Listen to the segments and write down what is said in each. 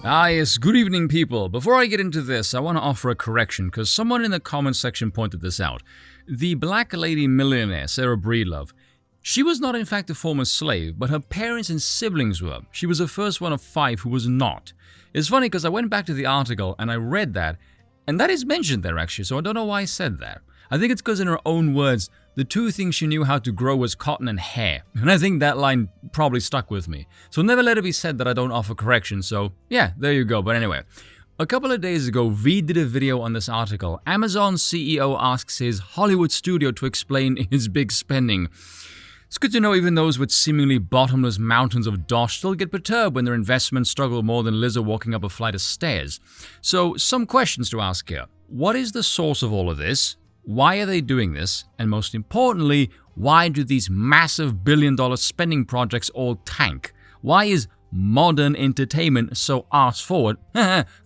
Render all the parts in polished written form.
Yes, good evening, people. Before I get into this, I want to offer a correction because someone in the comment section pointed this out. The black lady millionaire, Sarah Breedlove, she was not in fact a former slave, but her parents and siblings were. She was the first one of 5 who was not. It's funny because I went back to the article and I read that, and that is mentioned there actually, so I don't know why I said that. I think it's because in her own words, the 2 things she knew how to grow was cotton and hair. And I think that line probably stuck with me. So never let it be said that I don't offer correction. So yeah, there you go. But anyway, a couple of days ago, V did a video on this article. Amazon CEO asks his Hollywood studio to explain his big spending. It's good to know even those with seemingly bottomless mountains of dosh still get perturbed when their investments struggle more than Lizzo walking up a flight of stairs. So some questions to ask here. What is the source of all of this? Why are they doing this? And most importantly, why do these massive billion-dollar spending projects all tank? Why is modern entertainment so arse-forward,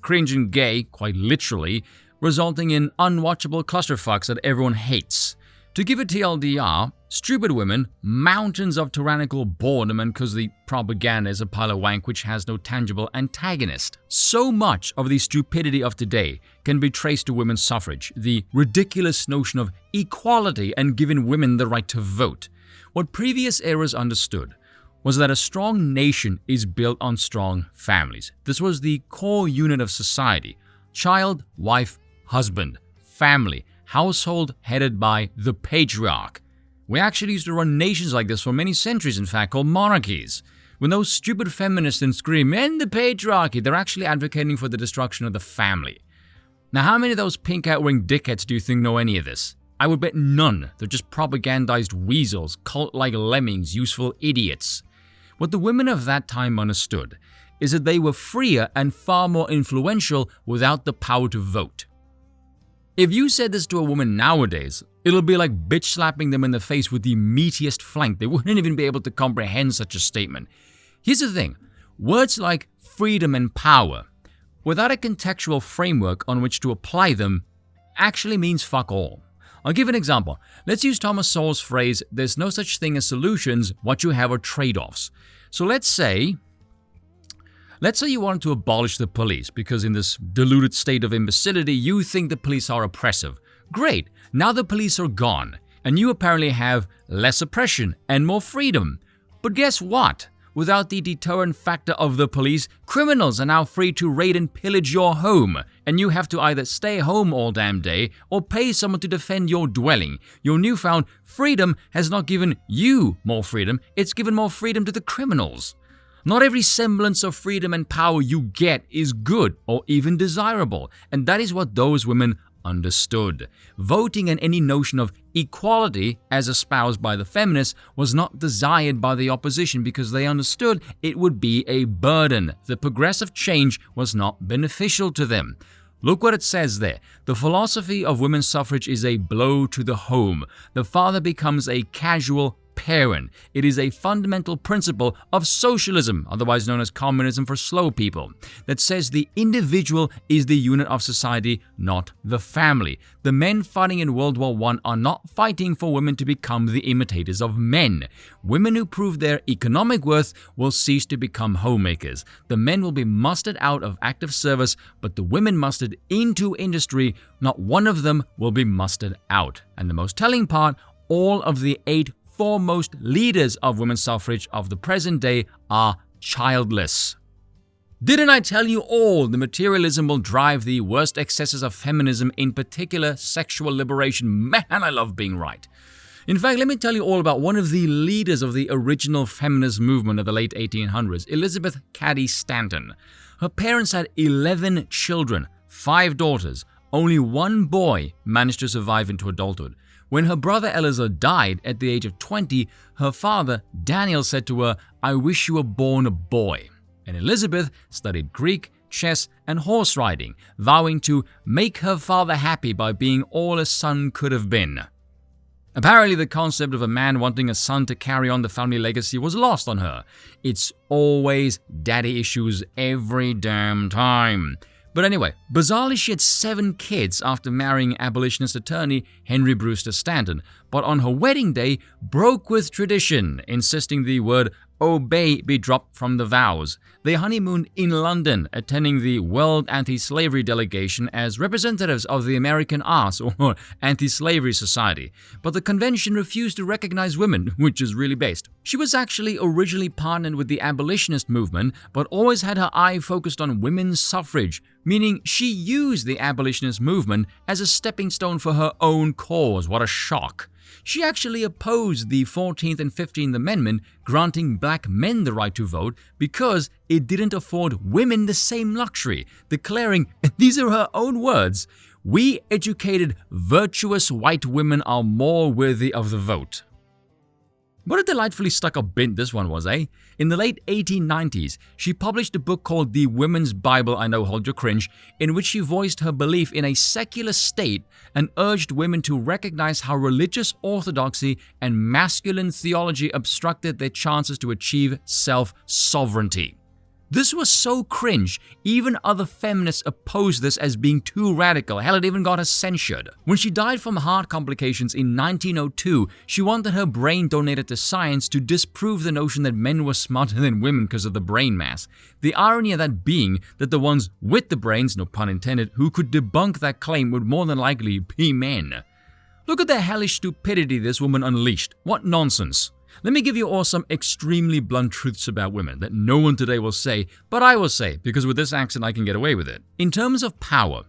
cringe and gay, quite literally, resulting in unwatchable clusterfucks that everyone hates? To give a TLDR, stupid women, mountains of tyrannical boredom, and because the propaganda is a pile of wank which has no tangible antagonist. So much of the stupidity of today can be traced to women's suffrage, the ridiculous notion of equality and giving women the right to vote. What previous eras understood was that a strong nation is built on strong families. This was the core unit of society: child, wife, husband, family, household headed by the patriarch. We actually used to run nations like this for many centuries, in fact, called monarchies. When those stupid feminists then scream, "End the patriarchy," they're actually advocating for the destruction of the family. Now, how many of those pink hat-wearing dickheads do you think know any of this? I would bet none. They're just propagandized weasels, cult-like lemmings, useful idiots. What the women of that time understood is that they were freer and far more influential without the power to vote. If you said this to a woman nowadays, it'll be like bitch slapping them in the face with the meatiest flank. They wouldn't even be able to comprehend such a statement. Here's the thing. Words like freedom and power, without a contextual framework on which to apply them, actually means fuck all. I'll give an example. Let's use Thomas Sowell's phrase, "There's no such thing as solutions, what you have are trade-offs." So let's say you want to abolish the police because in this deluded state of imbecility, you think the police are oppressive. Great, now the police are gone, and you apparently have less oppression and more freedom. But guess what? Without the deterrent factor of the police, criminals are now free to raid and pillage your home, and you have to either stay home all damn day or pay someone to defend your dwelling. Your newfound freedom has not given you more freedom, it's given more freedom to the criminals. Not every semblance of freedom and power you get is good or even desirable, and that is what those women understood. Voting and any notion of equality, as espoused by the feminists, was not desired by the opposition because they understood it would be a burden. The progressive change was not beneficial to them. Look what it says there. The philosophy of women's suffrage is a blow to the home. The father becomes a casual parent. It is a fundamental principle of socialism, otherwise known as communism for slow people, that says the individual is the unit of society, not the family. The men fighting in World War I are not fighting for women to become the imitators of men. Women who prove their economic worth will cease to become homemakers. The men will be mustered out of active service, but the women mustered into industry, not one of them will be mustered out. And the most telling part, all of the 8 foremost leaders of women's suffrage of the present day are childless. Didn't I tell you all the materialism will drive the worst excesses of feminism, in particular sexual liberation? Man, I love being right. In fact, let me tell you all about one of the leaders of the original feminist movement of the late 1800s, Elizabeth Cady Stanton. Her parents had 11 children, 5 daughters. Only 1 boy managed to survive into adulthood. When her brother Eleazar died at the age of 20, her father, Daniel, said to her, "I wish you were born a boy." And Elizabeth studied Greek, chess, and horse riding, vowing to make her father happy by being all a son could have been. Apparently, the concept of a man wanting a son to carry on the family legacy was lost on her. It's always daddy issues every damn time. But anyway, bizarrely she had 7 kids after marrying abolitionist attorney Henry Brewster Stanton, but on her wedding day broke with tradition, insisting the word obey be dropped from the vows. They honeymooned in London, attending the World Anti-Slavery Delegation as representatives of the American Arts or Anti-Slavery Society. But the convention refused to recognize women, which is really based. She was actually originally partnered with the abolitionist movement, but always had her eye focused on women's suffrage, meaning she used the abolitionist movement as a stepping stone for her own cause. What a shock. She actually opposed the 14th and 15th Amendment granting black men the right to vote because it didn't afford women the same luxury, declaring, and these are her own words, "We educated, virtuous white women are more worthy of the vote." What a delightfully stuck-up bint this one was, eh? In the late 1890s, she published a book called The Women's Bible, I know, hold your cringe, in which she voiced her belief in a secular state and urged women to recognize how religious orthodoxy and masculine theology obstructed their chances to achieve self-sovereignty. This was so cringe, even other feminists opposed this as being too radical. Hell, it even got her censured. When she died from heart complications in 1902, she wanted her brain donated to science to disprove the notion that men were smarter than women because of the brain mass. The irony of that being that the ones with the brains, no pun intended, who could debunk that claim would more than likely be men. Look at the hellish stupidity this woman unleashed. What nonsense. Let me give you all some extremely blunt truths about women that no one today will say, but I will say, because with this accent I can get away with it. In terms of power,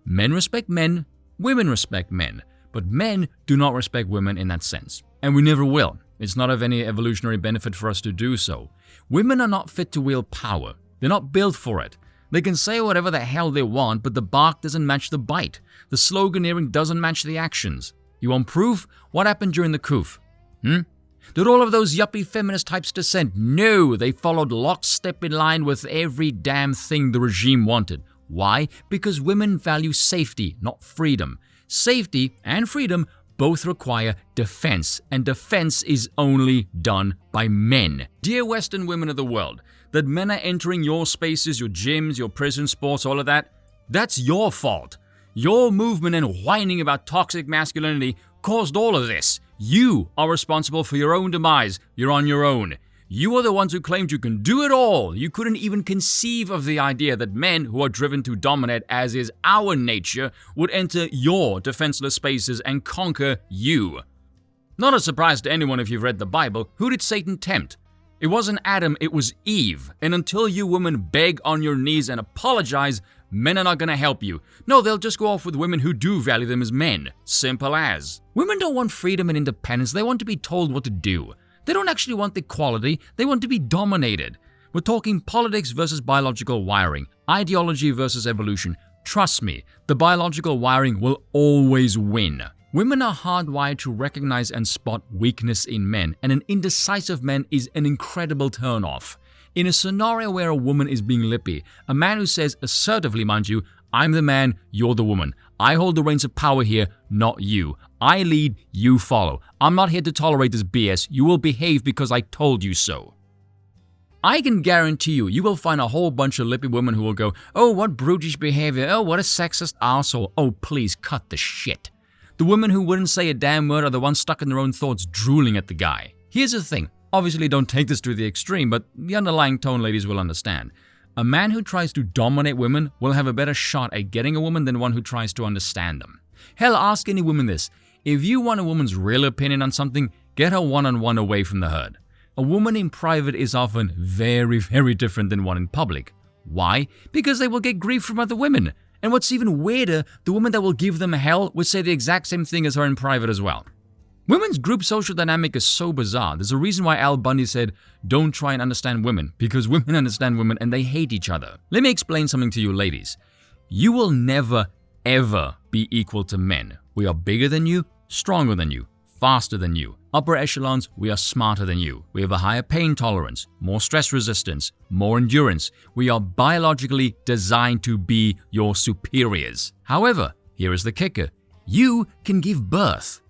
men respect men, women respect men, but men do not respect women in that sense. And we never will. It's not of any evolutionary benefit for us to do so. Women are not fit to wield power. They're not built for it. They can say whatever the hell they want, but the bark doesn't match the bite. The sloganeering doesn't match the actions. You want proof? What happened during the coup? Did all of those yuppie feminist types dissent? No, they followed lockstep in line with every damn thing the regime wanted. Why? Because women value safety, not freedom. Safety and freedom both require defense, and defense is only done by men. Dear Western women of the world, that men are entering your spaces, your gyms, your prison sports, all of that, that's your fault. Your movement and whining about toxic masculinity caused all of this. You are responsible for your own demise. You're on your own. You are the ones who claimed you can do it all. You couldn't even conceive of the idea that men who are driven to dominate, as is our nature, would enter your defenseless spaces and conquer you. Not a surprise to anyone if you've read the Bible. Who did Satan tempt? It wasn't Adam, it was Eve. And until you women beg on your knees and apologize, men are not going to help you. No, they'll just go off with women who do value them as men. Simple as. Women don't want freedom and independence. They want to be told what to do. They don't actually want equality. They want to be dominated. We're talking politics versus biological wiring, ideology versus evolution. Trust me, the biological wiring will always win. Women are hardwired to recognize and spot weakness in men, and an indecisive man is an incredible turnoff. In a scenario where a woman is being lippy, a man who says assertively, mind you, "I'm the man, you're the woman. I hold the reins of power here, not you. I lead, you follow. I'm not here to tolerate this BS. You will behave because I told you so." I can guarantee you will find a whole bunch of lippy women who will go, "Oh, what brutish behavior. Oh, what a sexist arsehole. Oh, please cut the shit." The women who wouldn't say a damn word are the ones stuck in their own thoughts drooling at the guy. Here's the thing. Obviously, don't take this to the extreme, but the underlying tone ladies will understand. A man who tries to dominate women will have a better shot at getting a woman than one who tries to understand them. Hell, ask any woman this. If you want a woman's real opinion on something, get her one-on-one away from the herd. A woman in private is often very, very different than one in public. Why? Because they will get grief from other women. And what's even weirder, the woman that will give them hell would say the exact same thing as her in private as well. Women's group social dynamic is so bizarre. There's a reason why Al Bundy said, "Don't try and understand women," because women understand women and they hate each other. Let me explain something to you ladies. You will never, ever be equal to men. We are bigger than you, stronger than you, faster than you. Upper echelons, we are smarter than you. We have a higher pain tolerance, more stress resistance, more endurance. We are biologically designed to be your superiors. However, here is the kicker. You can give birth.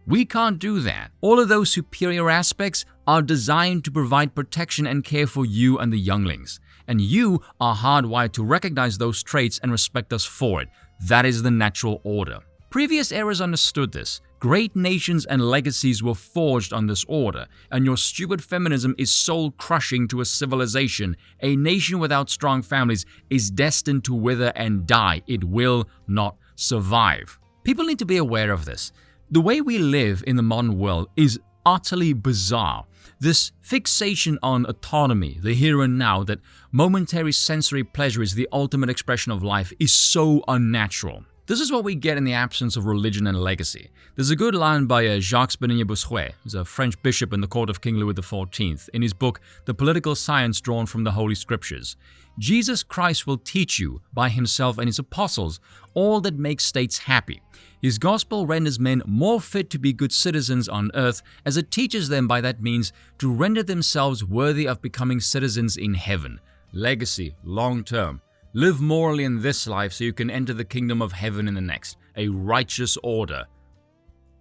We can't do that. All of those superior aspects are designed to provide protection and care for you and the younglings. And you are hardwired to recognize those traits and respect us for it. That is the natural order. Previous eras understood this. Great nations and legacies were forged on this order, and your stupid feminism is soul-crushing to a civilization. A nation without strong families is destined to wither and die. It will not survive. People need to be aware of this. The way we live in the modern world is utterly bizarre. This fixation on autonomy, the here and now, that momentary sensory pleasure is the ultimate expression of life, is so unnatural. This is what we get in the absence of religion and legacy. There's a good line by Jacques Bossuet, who's a French bishop in the court of King Louis XIV, in his book The Political Science Drawn from the Holy Scriptures. Jesus Christ will teach you, by himself and his apostles, all that makes states happy. His gospel renders men more fit to be good citizens on earth, as it teaches them by that means to render themselves worthy of becoming citizens in heaven. Legacy, long term. Live morally in this life so you can enter the kingdom of heaven in the next. A righteous order.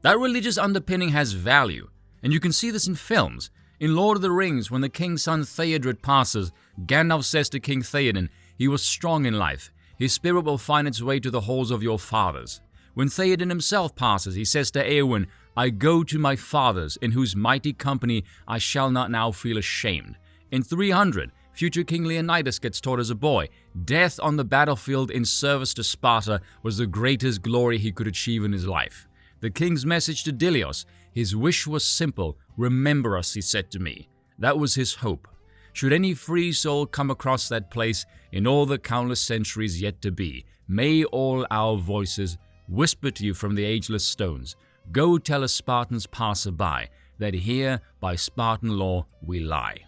That religious underpinning has value, and you can see this in films. In Lord of the Rings, when the king's son Theodred passes, Gandalf says to King Theoden, "He was strong in life. His spirit will find its way to the halls of your fathers." When Theoden himself passes, he says to Eowyn, "I go to my fathers, in whose mighty company I shall not now feel ashamed." In 300, future King Leonidas gets taught as a boy, death on the battlefield in service to Sparta was the greatest glory he could achieve in his life. The king's message to Dilios, his wish was simple, "Remember us," he said to me. That was his hope. Should any free soul come across that place in all the countless centuries yet to be, may all our voices whisper to you from the ageless stones, "Go tell a Spartan's passer-by that here by Spartan law we lie."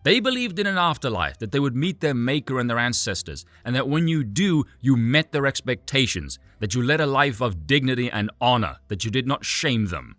They believed in an afterlife, that they would meet their maker and their ancestors, and that when you do, you met their expectations, that you led a life of dignity and honor, that you did not shame them.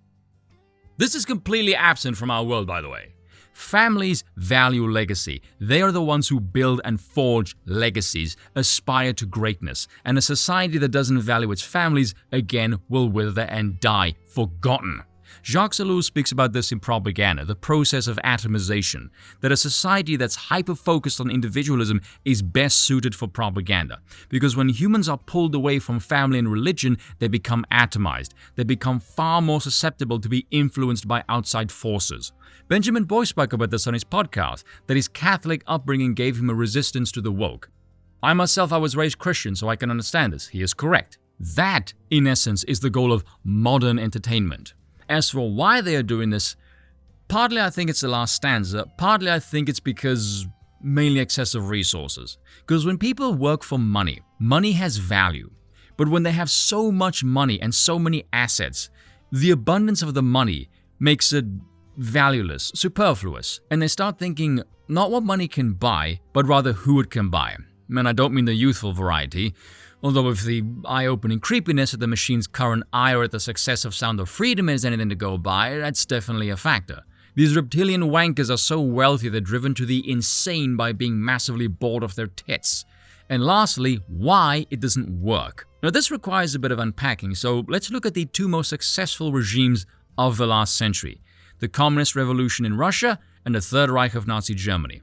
This is completely absent from our world, by the way. Families value legacy. They are the ones who build and forge legacies, aspire to greatness, and a society that doesn't value its families, again, will wither and die, forgotten. Jacques Ellul speaks about this in Propaganda, the process of atomization, that a society that's hyper-focused on individualism is best suited for propaganda. Because when humans are pulled away from family and religion, they become atomized. They become far more susceptible to be influenced by outside forces. Benjamin Boyce spoke about this on his podcast, that his Catholic upbringing gave him a resistance to the woke. I was raised Christian, so I can understand this. He is correct. That, in essence, is the goal of modern entertainment. As for why they are doing this, partly I think it's the last stanza, partly I think it's because mainly excessive resources. Because when people work for money, money has value. But when they have so much money and so many assets, the abundance of the money makes it valueless, superfluous, and they start thinking not what money can buy, but rather who it can buy. And I don't mean the youthful variety, although if the eye-opening creepiness of the machine's current ire at the success of Sound of Freedom is anything to go by, that's definitely a factor. These reptilian wankers are so wealthy they're driven to the insane by being massively bored of their tits. And lastly, why it doesn't work. Now this requires a bit of unpacking, so let's look at the two most successful regimes of the last century. The Communist Revolution in Russia and the Third Reich of Nazi Germany.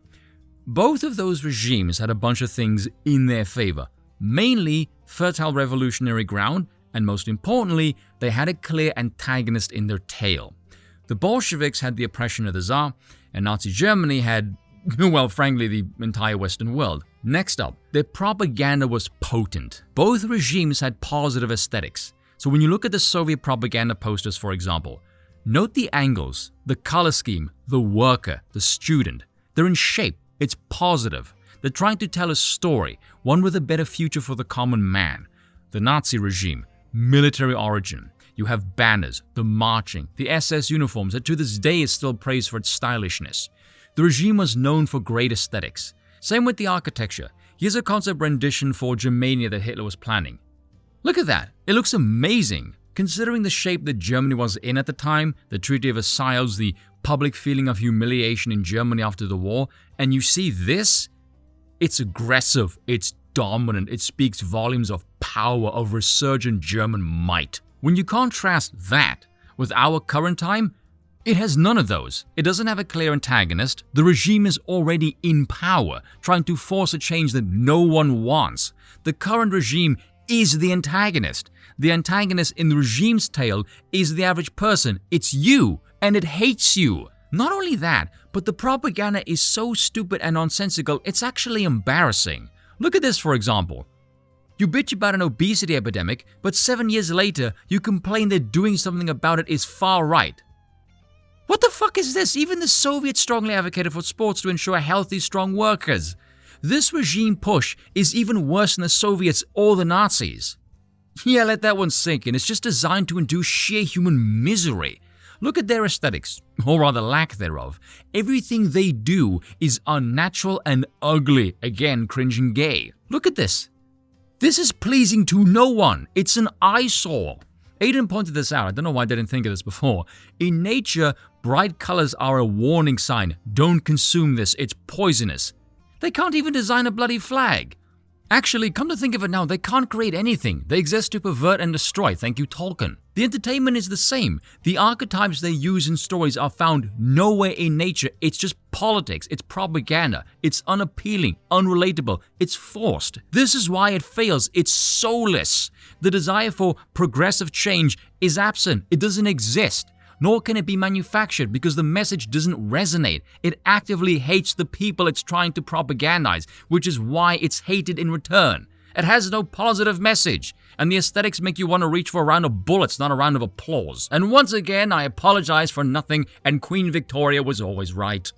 Both of those regimes had a bunch of things in their favor. Mainly fertile revolutionary ground, and most importantly, they had a clear antagonist in their tail. The Bolsheviks had the oppression of the Tsar, and Nazi Germany had, well, frankly, the entire Western world. Next up, their propaganda was potent. Both regimes had positive aesthetics. So when you look at the Soviet propaganda posters, for example, note the angles, the color scheme, the worker, the student. They're in shape. It's positive. They're trying to tell a story, one with a better future for the common man. The Nazi regime, military origin. You have banners, the marching, the SS uniforms that to this day is still praised for its stylishness. The regime was known for great aesthetics. Same with the architecture. Here's a concept rendition for Germania that Hitler was planning. Look at that. It looks amazing. Considering the shape that Germany was in at the time, the Treaty of Versailles, the public feeling of humiliation in Germany after the war, and you see this, it's aggressive, it's dominant, it speaks volumes of power, of resurgent German might. When you contrast that with our current time, it has none of those. It doesn't have a clear antagonist. The regime is already in power, trying to force a change that no one wants. The current regime is the antagonist. The antagonist in the regime's tale is the average person. It's you, and it hates you. Not only that, but the propaganda is so stupid and nonsensical, it's actually embarrassing. Look at this, for example. You bitch about an obesity epidemic, but 7 years later, you complain that doing something about it is far right. What the fuck is this? Even the Soviets strongly advocated for sports to ensure healthy, strong workers. This regime push is even worse than the Soviets or the Nazis. Yeah, let that one sink in. It's just designed to induce sheer human misery. Look at their aesthetics, or rather lack thereof. Everything they do is unnatural and ugly. Again, cringe and gay. Look at this. This is pleasing to no one. It's an eyesore. Aiden pointed this out. I don't know why I didn't think of this before. In nature, bright colors are a warning sign. Don't consume this. It's poisonous. They can't even design a bloody flag. Actually, come to think of it now, they can't create anything. They exist to pervert and destroy. Thank you, Tolkien. The entertainment is the same. The archetypes they use in stories are found nowhere in nature. It's just politics. It's propaganda. It's unappealing, unrelatable. It's forced. This is why it fails. It's soulless. The desire for progressive change is absent. It doesn't exist. Nor can it be manufactured because the message doesn't resonate. It actively hates the people it's trying to propagandize, which is why it's hated in return. It has no positive message, and the aesthetics make you want to reach for a round of bullets, not a round of applause. And once again, I apologize for nothing, and Queen Victoria was always right.